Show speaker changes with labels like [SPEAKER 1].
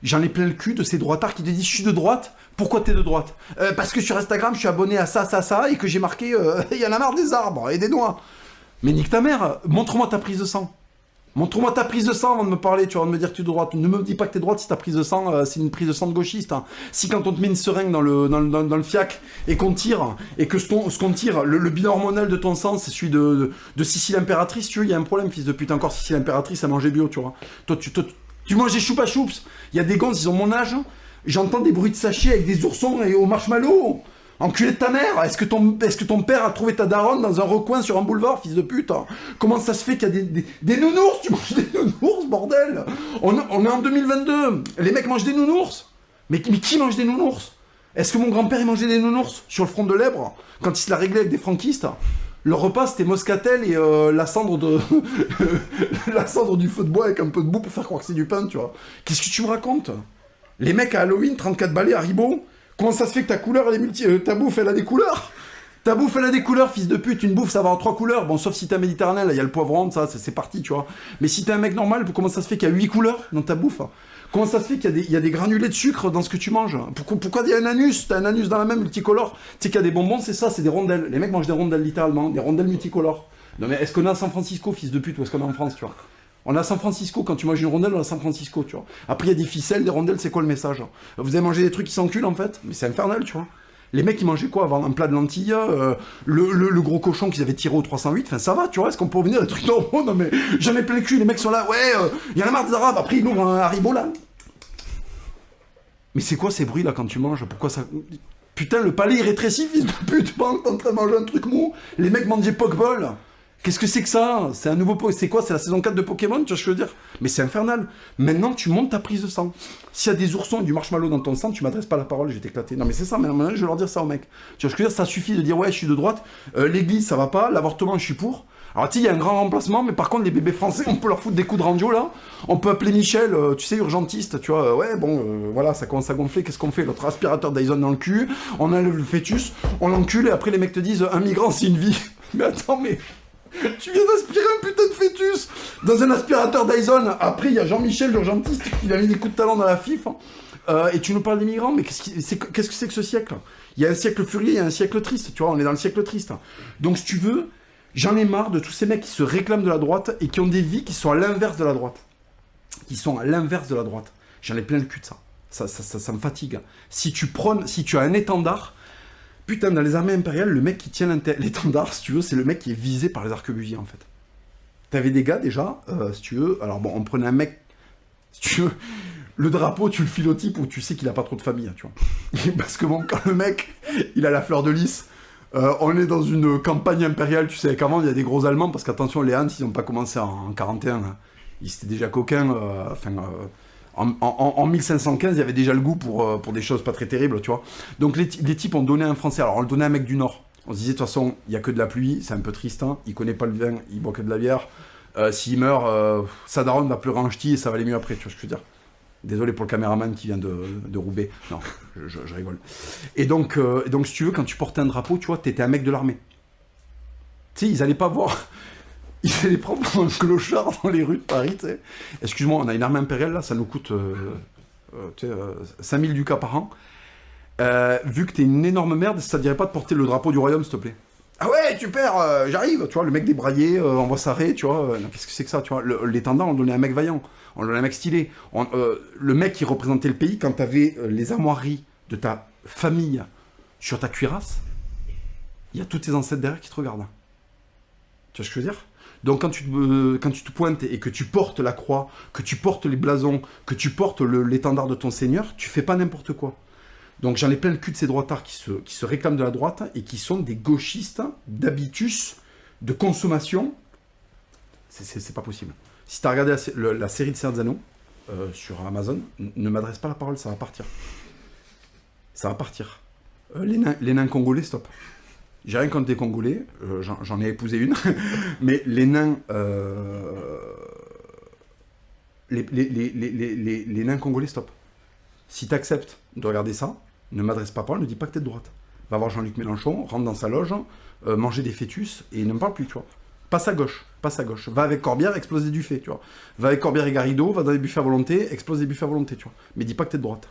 [SPEAKER 1] J'en ai plein le cul de ces droitards qui te disent « Je suis de droite ». Pourquoi t'es de droite? Parce que sur Instagram, je suis abonné à ça, et que j'ai marqué « Il y en a marre des arbres et des noix ». Mais nique ta mère, montre-moi ta prise de sang. Montre-moi ta prise de sang avant de me parler, tu vas me dire que tu es de droite. Ne me dis pas que tu es de droite si ta prise de sang, c'est une prise de sang de gauchiste. Hein. Si quand on te met une seringue dans le fiac et qu'on tire, et que ce qu'on tire, le bilan hormonal de ton sang, c'est celui de Sicile Impératrice, tu vois, il y a un problème, fils de pute. Encore Sicile Impératrice, elle mangeait bio, tu vois. Toi, tu mangeais choupa choups. Il y a des gonzes, ils ont mon âge. J'entends des bruits de sachets avec des oursons et au marshmallow. Enculé de ta mère, est-ce que ton père a trouvé ta daronne dans un recoin sur un boulevard, fils de pute? Comment ça se fait qu'il y a des nounours? Tu manges des nounours, bordel? On est en 2022, les mecs mangent des nounours. Mais qui mange des nounours? Est-ce que mon grand-père il mangeait des nounours sur le front de l'Èbre quand il se l'a réglé avec des franquistes? Le repas c'était moscatel et la cendre du feu de bois avec un peu de boue pour faire croire que c'est du pain, tu vois. Qu'est-ce que tu me racontes? Les mecs à Halloween, 34 balais à Ribot. Comment ça se fait que ta couleur, ta bouffe, elle a des couleurs? Ta bouffe, elle a des couleurs, fils de pute. Une bouffe, ça va avoir 3 couleurs. Bon, sauf si t'es un méditerranéen, là, il y a le poivron, ça, c'est parti, tu vois. Mais si t'es un mec normal, comment ça se fait qu'il y a 8 couleurs dans ta bouffe? Comment ça se fait qu'il y a des granulés de sucre dans ce que tu manges? Pourquoi il y a un anus? T'as un anus dans la main multicolore. Tu sais qu'il y a des bonbons, c'est ça, c'est des rondelles. Les mecs mangent des rondelles, littéralement, des rondelles multicolores. Non mais est-ce qu'on est à San Francisco, fils de pute, ou est-ce qu'on est en France, tu vois? On est à San Francisco, quand tu manges une rondelle, on est à San Francisco, tu vois. Après, il y a des ficelles, des rondelles, c'est quoi le message? Vous avez mangé des trucs qui s'enculent, en fait? Mais c'est infernal, tu vois. Les mecs, ils mangeaient quoi avant? Un plat de lentilles, le gros cochon qu'ils avaient tiré au 308, enfin ça va, tu vois, est-ce qu'on peut revenir à des trucs normaux? Non mais, j'en ai plein le cul, les mecs sont là, ouais, il y en a marre des arabes, après ils ouvrent un Haribo, là. Mais c'est quoi ces bruits, là, quand tu manges? Pourquoi ça... Putain, le palais, il rétrécit, fils de pute, pendant que t'es en train de manger un truc mou. Les mecs mangent des Pokéball. Qu'est-ce que c'est que ça? C'est un nouveau... C'est quoi? C'est la saison 4 de Pokémon, tu vois ce que je veux dire? Mais c'est infernal. Maintenant, tu montes ta prise de sang. S'il y a des oursons et du marshmallow dans ton sang, tu m'adresses pas la parole, je vais t'éclater. Non mais c'est ça, maintenant, je vais leur dire ça aux mecs. Tu vois ce que je veux dire? Ça suffit de dire, ouais, je suis de droite, l'église, ça va pas, l'avortement, je suis pour. Alors tu sais, il y a un grand remplacement, mais par contre, les bébés français, on peut leur foutre des coups de radio, là. On peut appeler Michel, tu sais, urgentiste, tu vois. Ouais, bon, voilà, ça commence à gonfler, qu'est-ce qu'on fait? L'autre aspirateur Dyson dans le cul, on enlève le fœtus, on l'encule, et après les mecs te disent, un migrant, c'est une vie. Mais attends, mais... Tu viens d'aspirer un putain de fœtus dans un aspirateur Dyson. Après, il y a Jean-Michel, l'urgentiste, qui a mis des coups de talon dans la FIF. Et tu nous parles des migrants, mais qu'est-ce que c'est que ce siècle? Il y a un siècle furieux, il y a un siècle triste. Tu vois, on est dans le siècle triste. Donc, si tu veux, j'en ai marre de tous ces mecs qui se réclament de la droite et qui ont des vies qui sont à l'inverse de la droite. J'en ai plein le cul de ça. Ça me fatigue. Si tu as un étendard... Putain, dans les armées impériales, le mec qui tient l'étendard, si tu veux, c'est le mec qui est visé par les arquebusiers, en fait. T'avais des gars, déjà, si tu veux... Alors bon, on prenait un mec... Si tu veux, le drapeau, tu le files au type où tu sais qu'il a pas trop de famille, tu vois. Parce que bon, quand le mec, il a la fleur de lys, on est dans une campagne impériale, tu sais qu'avant, il y a des gros Allemands, parce qu'attention, les Hans, ils n'ont pas commencé en 41, hein. Ils étaient déjà coquins, en 1515, il y avait déjà le goût pour des choses pas très terribles, tu vois. Donc les types ont donné un Français, alors on le donnait à un mec du Nord. On se disait, de toute façon, il n'y a que de la pluie, c'est un peu triste, hein. Il connaît pas le vin, il boit que de la bière. S'il meurt, sa daronne va pleurer en ch'ti et ça va aller mieux après, tu vois ce que je veux dire. Désolé pour le caméraman qui vient de Roubaix. Non, je rigole. Et donc, si tu veux, quand tu portais un drapeau, tu vois, t'étais un mec de l'armée. Tu sais, ils allaient pas voir... Ils allaient prendre un clochard dans les rues de Paris, tu sais. Excuse-moi, on a une armée impériale, là, ça nous coûte 5000 ducats par an. Vu que t'es une énorme merde, ça te dirait pas de porter le drapeau du royaume, s'il te plaît? Ah ouais, super, j'arrive, tu vois, le mec débraillé, on va s'arrêter, tu vois. Qu'est-ce que c'est que ça, tu vois? L'étendard, on le donnait à un mec vaillant, on le donnait à un mec stylé. Le mec qui représentait le pays, quand t'avais les armoiries de ta famille sur ta cuirasse, il y a tous tes ancêtres derrière qui te regardent. Tu vois ce que je veux dire? Donc quand tu te pointes et que tu portes la croix, que tu portes les blasons, que tu portes l'étendard de ton seigneur, tu fais pas n'importe quoi. Donc j'en ai plein le cul de ces droitards qui se réclament de la droite et qui sont des gauchistes d'habitus, de consommation. C'est pas possible. Si tu as regardé la série de Seigneur des Anneaux sur Amazon, ne m'adresse pas la parole, ça va partir. Ça va partir. Les nains congolais, stop. J'ai rien contre les Congolais, j'en ai épousé une, mais les nains... les nains congolais, stop. Si tu acceptes de regarder ça, ne m'adresse pas parole, ne dis pas que t'es de droite. Va voir Jean-Luc Mélenchon, rentre dans sa loge, manger des fœtus, et ne me parle plus, tu vois. Passe à gauche, passe à gauche. Va avec Corbière, explose des buffets, tu vois. Va avec Corbière et Garrido, va dans les buffets à volonté, explose des buffets à volonté, tu vois. Mais dis pas que t'es de droite.